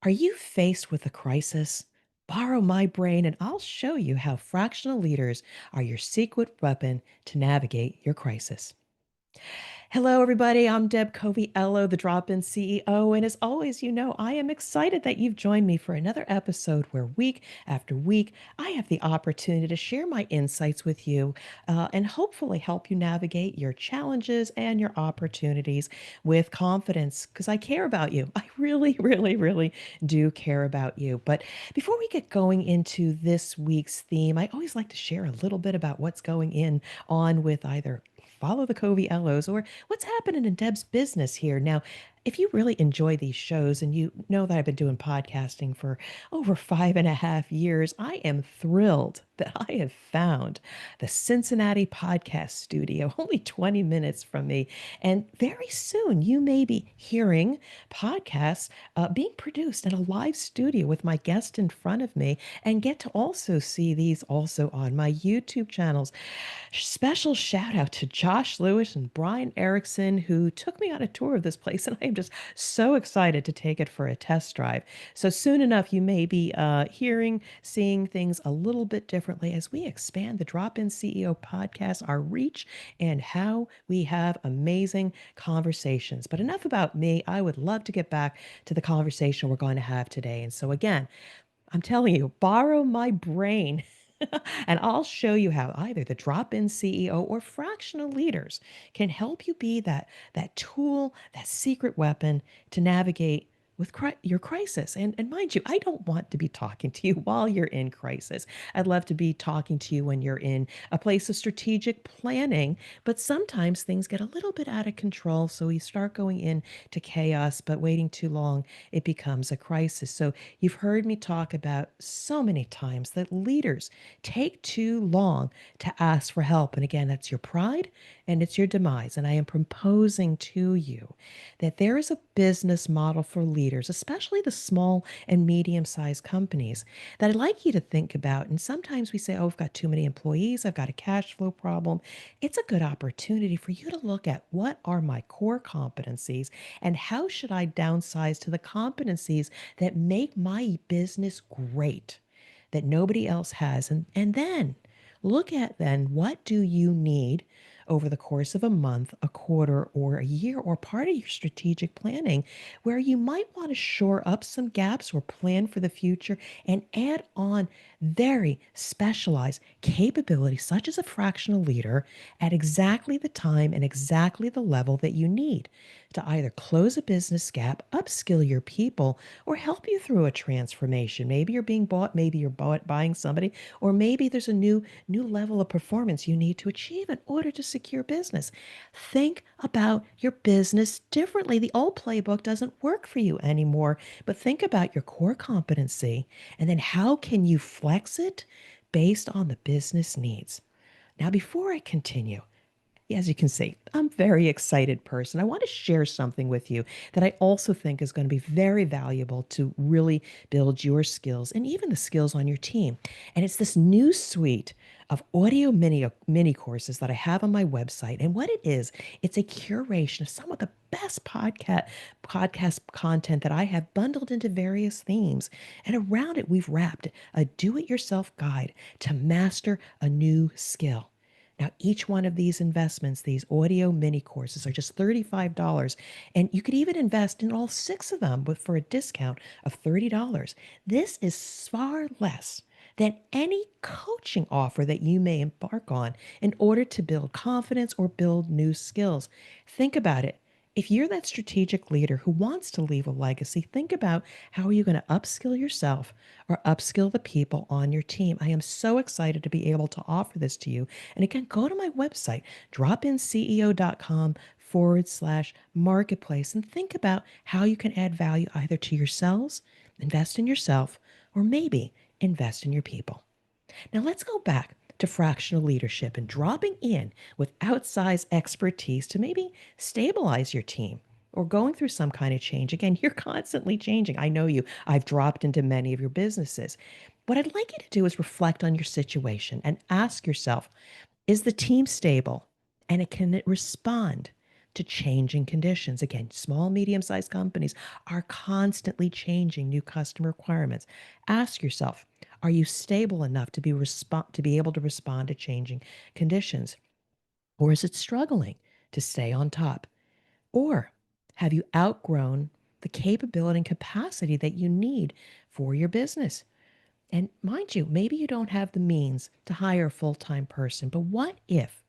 Are you faced with a crisis? Borrow my brain and I'll show you how fractional leaders are your secret weapon to navigate your crisis. Hello, everybody. I'm Deb Coviello, the Drop In CEO. And as always, I am excited that you've joined me for another episode where week after week, I have the opportunity to share my insights with you and hopefully help you navigate your challenges and your opportunities with confidence because I care about you. I really, really, really do care about you. But before we get going into this week's theme, I always like to share a little bit about what's going on with either Follow the Coviellos or what's happening in Deb's business here. Now, if you really enjoy these shows and you know that I've been doing podcasting for over 5.5 years, I am thrilled that I have found the Cincinnati Podcast Studio, only 20 minutes from me. And very soon you may be hearing podcasts being produced in a live studio with my guest in front of me and get to also see these also on my YouTube channels. Special shout out to Josh Lewis and Brian Erickson, who took me on a tour of this place, and I am just so excited to take it for a test drive. So soon enough, you may be seeing things a little bit differently as we expand the Drop In CEO podcast, our reach, and how we have amazing conversations. But enough about me. I would love to get back to the conversation we're going to have today. And so, again, I'm telling you, borrow my brain. And I'll show you how either the drop-in CEO or fractional leaders can help you be that tool, that secret weapon to navigate with your crisis. And mind you, I don't want to be talking to you while you're in crisis. I'd love to be talking to you when you're in a place of strategic planning, but sometimes things get a little bit out of control. So we start going into chaos, but waiting too long, it becomes a crisis. So you've heard me talk about so many times that leaders take too long to ask for help. And again, that's your pride and it's your demise. And I am proposing to you that there is a business model for leaders, especially the small and medium sized companies, that I'd like you to think about. And sometimes we say, oh, I've got too many employees, I've got a cash flow problem. It's a good opportunity for you to look at what are my core competencies and how should I downsize to the competencies that make my business great that nobody else has. And then look at then what do you need over the course of a month, a quarter, or a year, or part of your strategic planning, where you might want to shore up some gaps or plan for the future and add on very specialized capabilities, such as a fractional leader, at exactly the time and exactly the level that you need to either close a business gap, upskill your people, or help you through a transformation. Maybe you're being bought, maybe you're buying somebody, or maybe there's a new level of performance you need to achieve in order to secure business. Think about your business differently. The old playbook doesn't work for you anymore, but think about your core competency and then how can you flex it based on the business needs. Now, before I continue, as you can see, I'm a very excited person. I want to share something with you that I also think is going to be very valuable to really build your skills and even the skills on your team. And it's this new suite of audio mini courses that I have on my website. And what it is, it's a curation of some of the best podcast content that I have bundled into various themes. And around it, we've wrapped a do-it-yourself guide to master a new skill. Now, each one of these investments, these audio mini courses, are just $35. And you could even invest in all six of them for a discount of $30. This is far less than any coaching offer that you may embark on in order to build confidence or build new skills. Think about it. If you're that strategic leader who wants to leave a legacy, think about how are you going to upskill yourself or upskill the people on your team. I am so excited to be able to offer this to you. And again, go to my website, dropinceo.com/marketplace, and think about how you can add value either to yourselves, invest in yourself, or maybe invest in your people. Now let's go back to fractional leadership and dropping in with outsized expertise to maybe stabilize your team or going through some kind of change. Again, you're constantly changing. I know you. I've dropped into many of your businesses. What I'd like you to do is reflect on your situation and ask yourself, is the team stable and can it respond to changing conditions. Again, small, medium sized companies are constantly changing new customer requirements. Ask yourself, are you stable enough to be able to respond to changing conditions? Or is it struggling to stay on top? Or have you outgrown the capability and capacity that you need for your business? And mind you, maybe you don't have the means to hire a full time person, but what if?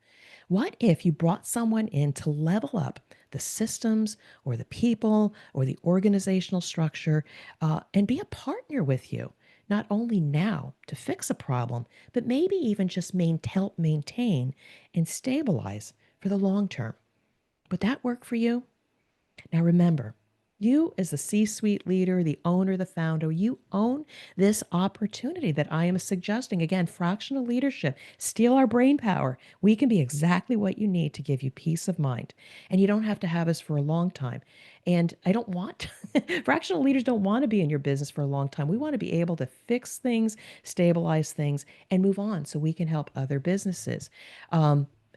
What if you brought someone in to level up the systems or the people or the organizational structure and be a partner with you? Not only now to fix a problem, but maybe even just help maintain and stabilize for the long term. Would that work for you? Now remember, you as the C-suite leader, the owner, the founder, you own this opportunity that I am suggesting. Again, fractional leadership, steal our brain power. We can be exactly what you need to give you peace of mind. And you don't have to have us for a long time. And I don't want, fractional leaders don't want to be in your business for a long time. We want to be able to fix things, stabilize things, and move on so we can help other businesses.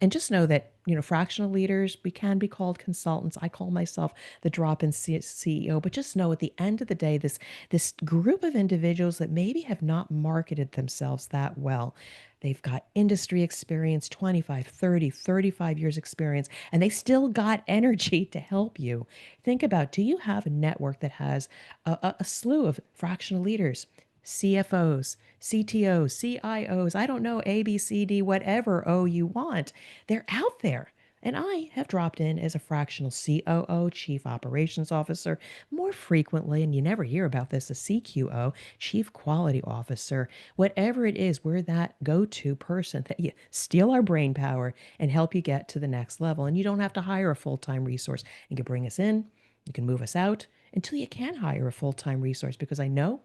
And just know that, fractional leaders, we can be called consultants. I call myself the drop-in CEO, but just know at the end of the day, this group of individuals that maybe have not marketed themselves that well. They've got industry experience, 25, 30, 35 years experience, and they still got energy to help you. Think about, do you have a network that has a slew of fractional leaders? CFOs, CTOs, CIOs, I don't know, A, B, C, D, whatever O you want. They're out there. And I have dropped in as a fractional COO, Chief Operations Officer, more frequently, and you never hear about this, a CQO, Chief Quality Officer. Whatever it is, we're that go to person that you steal our brain power and help you get to the next level. And you don't have to hire a full time resource. You can bring us in, you can move us out until you can hire a full time resource because I know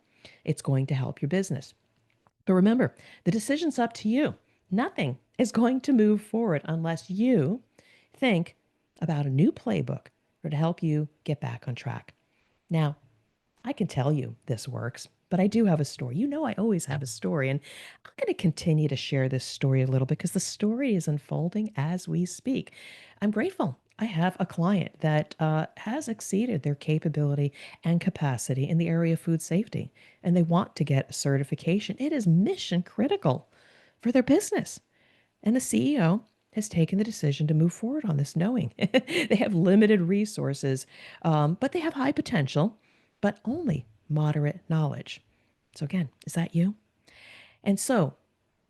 it's going to help your business. But remember, the decision's up to you. Nothing is going to move forward unless you think about a new playbook or to help you get back on track. Now, I can tell you this works, but I do have a story. You know, I always have a story, and I'm going to continue to share this story a little because the story is unfolding as we speak. I'm grateful. I have a client that has exceeded their capability and capacity in the area of food safety, and they want to get a certification. It is mission critical for their business. And the CEO has taken the decision to move forward on this, knowing they have limited resources, but they have high potential, but only moderate knowledge. So, again, is that you? And so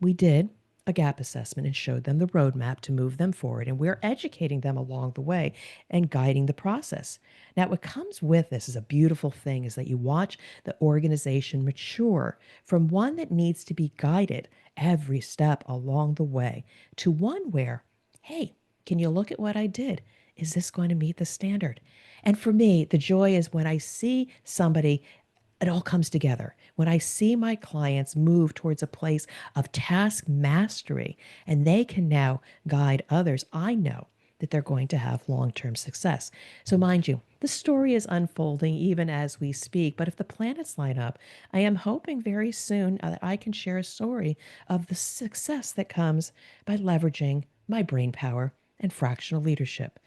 we did a gap assessment and showed them the roadmap to move them forward. And we're educating them along the way and guiding the process. Now, what comes with this is a beautiful thing is that you watch the organization mature from one that needs to be guided every step along the way to one where, hey, can you look at what I did? Is this going to meet the standard? And for me, the joy is when I see somebody, it all comes together. When I see my clients move towards a place of task mastery and they can now guide others, I know that they're going to have long term success. So, mind you, the story is unfolding even as we speak. But if the planets line up, I am hoping very soon that I can share a story of the success that comes by leveraging my brain power and fractional leadership.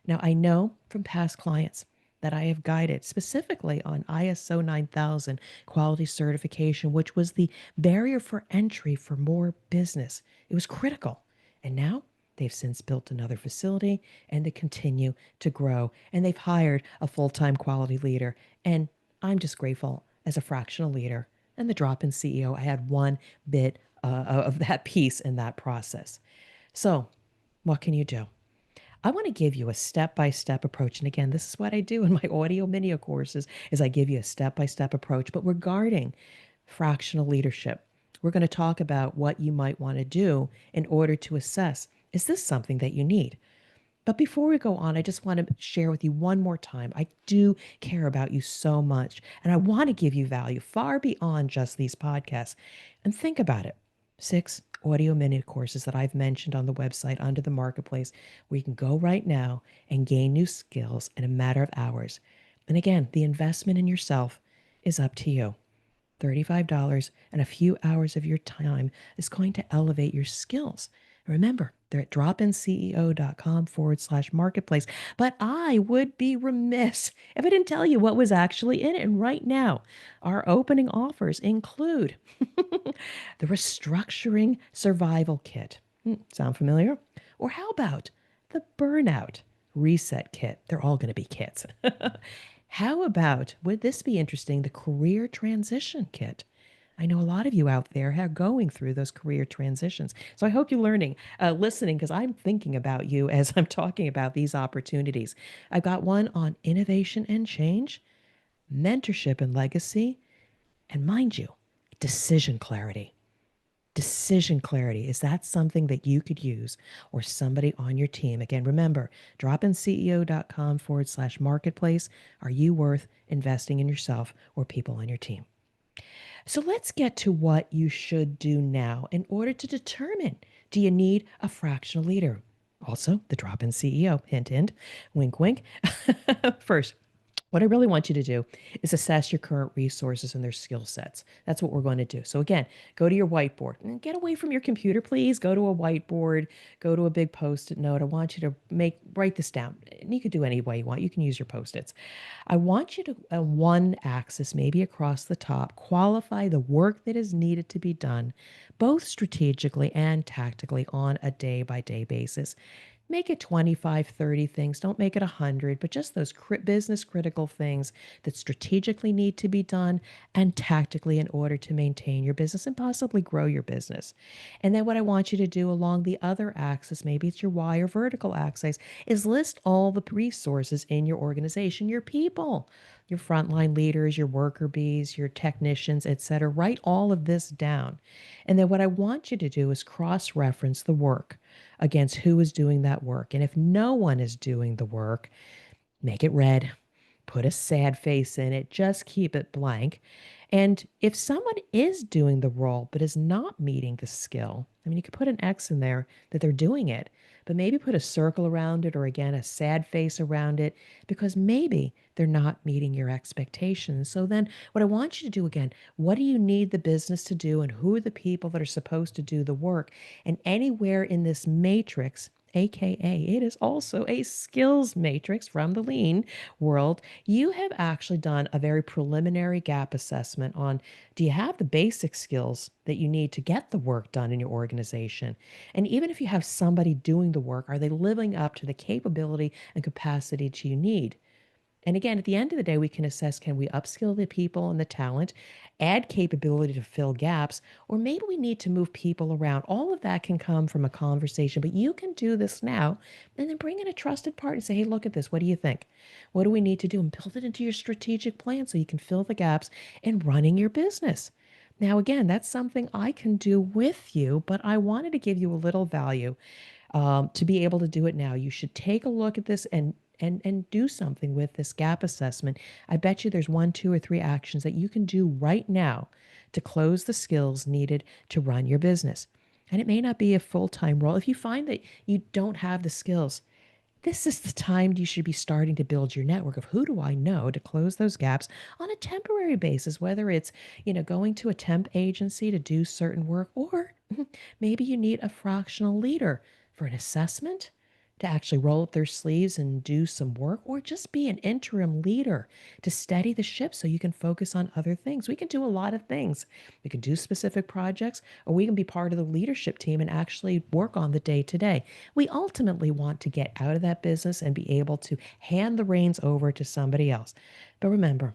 Now, I know from past clients that I have guided specifically on ISO 9000 quality certification, which was the barrier for entry for more business. It was critical. And now they've since built another facility and they continue to grow. And they've hired a full time quality leader. And I'm just grateful as a fractional leader and the drop in CEO, I had one bit of that piece in that process. So, what can you do? I want to give you a step-by-step approach. And again, this is what I do in my audio mini courses is I give you a step-by-step approach. But regarding fractional leadership, we're going to talk about what you might want to do in order to assess, is this something that you need? But before we go on, I just want to share with you one more time. I do care about you so much, and I want to give you value far beyond just these podcasts. And think about it. 6 audio mini courses that I've mentioned on the website under the marketplace where you can go right now and gain new skills in a matter of hours. And again, the investment in yourself is up to you. $35 and a few hours of your time is going to elevate your skills Remember, they're at dropinceo.com/marketplace. But I would be remiss if I didn't tell you what was actually in it. And right now, our opening offers include the Restructuring Survival Kit. Sound familiar? Or how about the Burnout Reset Kit? They're all going to be kits. How about, would this be interesting, the Career Transition Kit? I know a lot of you out there are going through those career transitions. So I hope you're listening, because I'm thinking about you as I'm talking about these opportunities. I've got one on innovation and change, mentorship and legacy, and mind you, decision clarity. Decision clarity. Is that something that you could use or somebody on your team? Again, remember, dropinceo.com/marketplace. Are you worth investing in yourself or people on your team? So let's get to what you should do now in order to determine, do you need a fractional leader? Also, the drop in CEO. Hint, hint, wink, wink. First, what I really want you to do is assess your current resources and their skill sets. That's what we're going to do. So again, go to your whiteboard and get away from your computer, please. Go to a whiteboard, go to a big post-it note. I want you to write this down. And you could do any way you want. You can use your post-its. I want you to, one axis, maybe across the top, qualify the work that is needed to be done, both strategically and tactically on a day by day basis. Make it 25, 30 things. Don't make it 100, but just those business critical things that strategically need to be done and tactically in order to maintain your business and possibly grow your business. And then what I want you to do along the other axis, maybe it's your Y or vertical axis, is list all the resources in your organization, your people, your frontline leaders, your worker bees, your technicians, etc. Write all of this down. And then what I want you to do is cross-reference the work against who is doing that work. And if no one is doing the work, make it red, put a sad face in it, just keep it blank. And if someone is doing the role but is not meeting the skill, I mean, you could put an X in there that they're doing it, but maybe put a circle around it or again, a sad face around it because maybe they're not meeting your expectations. So then what I want you to do again, what do you need the business to do and who are the people that are supposed to do the work? And anywhere in this matrix, AKA, it is also a skills matrix from the lean world. You have actually done a very preliminary gap assessment on, do you have the basic skills that you need to get the work done in your organization? And even if you have somebody doing the work, are they living up to the capability and capacity that you need? And again, at the end of the day, we can assess, can we upskill the people and the talent, add capability to fill gaps, or maybe we need to move people around. All of that can come from a conversation, but you can do this now and then bring in a trusted partner and say, hey, look at this. What do you think? What do we need to do? And build it into your strategic plan so you can fill the gaps in running your business. Now, again, that's something I can do with you, but I wanted to give you a little value to be able to do it now. You should take a look at this and do something with this gap assessment. I bet you there's 1, 2, or 3 actions that you can do right now to close the skills needed to run your business. And it may not be a full-time role. If you find that you don't have the skills, this is the time you should be starting to build your network of who do I know to close those gaps on a temporary basis, whether it's, going to a temp agency to do certain work, or maybe you need a fractional leader for an assessment to actually roll up their sleeves and do some work, or just be an interim leader to steady the ship so you can focus on other things. We can do a lot of things. We can do specific projects, or we can be part of the leadership team and actually work on the day to day. We ultimately want to get out of that business and be able to hand the reins over to somebody else. But remember,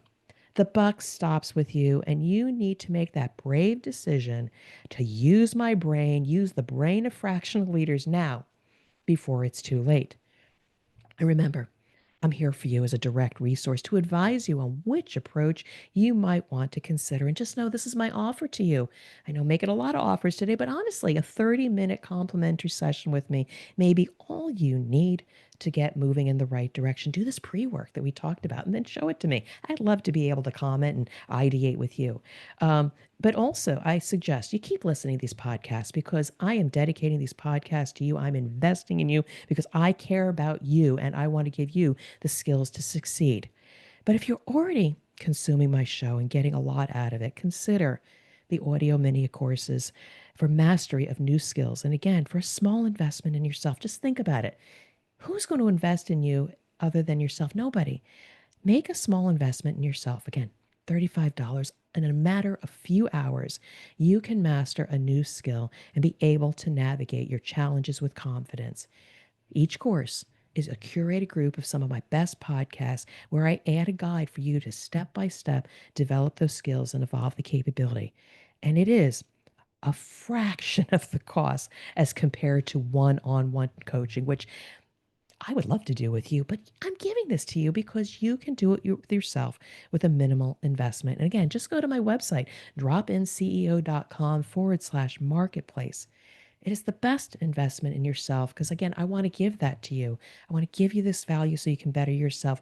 the buck stops with you, and you need to make that brave decision to use my brain, use the brain of fractional leaders now before it's too late. And remember, I'm here for you as a direct resource to advise you on which approach you might want to consider. And just know this is my offer to you. I know I'm making a lot of offers today, but honestly, a 30-minute complimentary session with me may be all you need to get moving in the right direction. Do this pre-work that we talked about and then show it to me. I'd love to be able to comment and ideate with you. But also, I suggest you keep listening to these podcasts because I am dedicating these podcasts to you. I'm investing in you because I care about you and I want to give you the skills to succeed. But if you're already consuming my show and getting a lot out of it, consider the audio mini courses for mastery of new skills. And again, for a small investment in yourself, just think about it. Who's going to invest in you other than yourself? Nobody. Make a small investment in yourself. Again, $35. And in a matter of few hours, you can master a new skill and be able to navigate your challenges with confidence. Each course is a curated group of some of my best podcasts where I add a guide for you to step by step develop those skills and evolve the capability. And it is a fraction of the cost as compared to one on one coaching, which I would love to do with you, but I'm giving this to you because you can do it with yourself with a minimal investment. And again, just go to my website, dropinceo.com/marketplace. It is the best investment in yourself because, again, I want to give that to you. I want to give you this value so you can better yourself.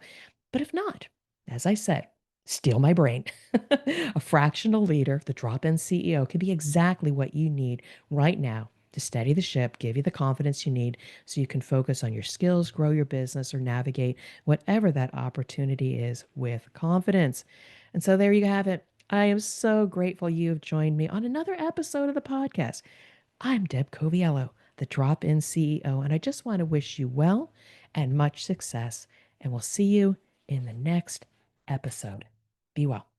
But if not, as I said, steal my brain. A fractional leader, the drop in CEO, can be exactly what you need right now to steady the ship, give you the confidence you need so you can focus on your skills, grow your business, or navigate whatever that opportunity is with confidence. And so there you have it. I am so grateful you have joined me on another episode of the podcast. I'm Deb Coviello, the Drop In CEO, and I just want to wish you well and much success. And we'll see you in the next episode. Be well.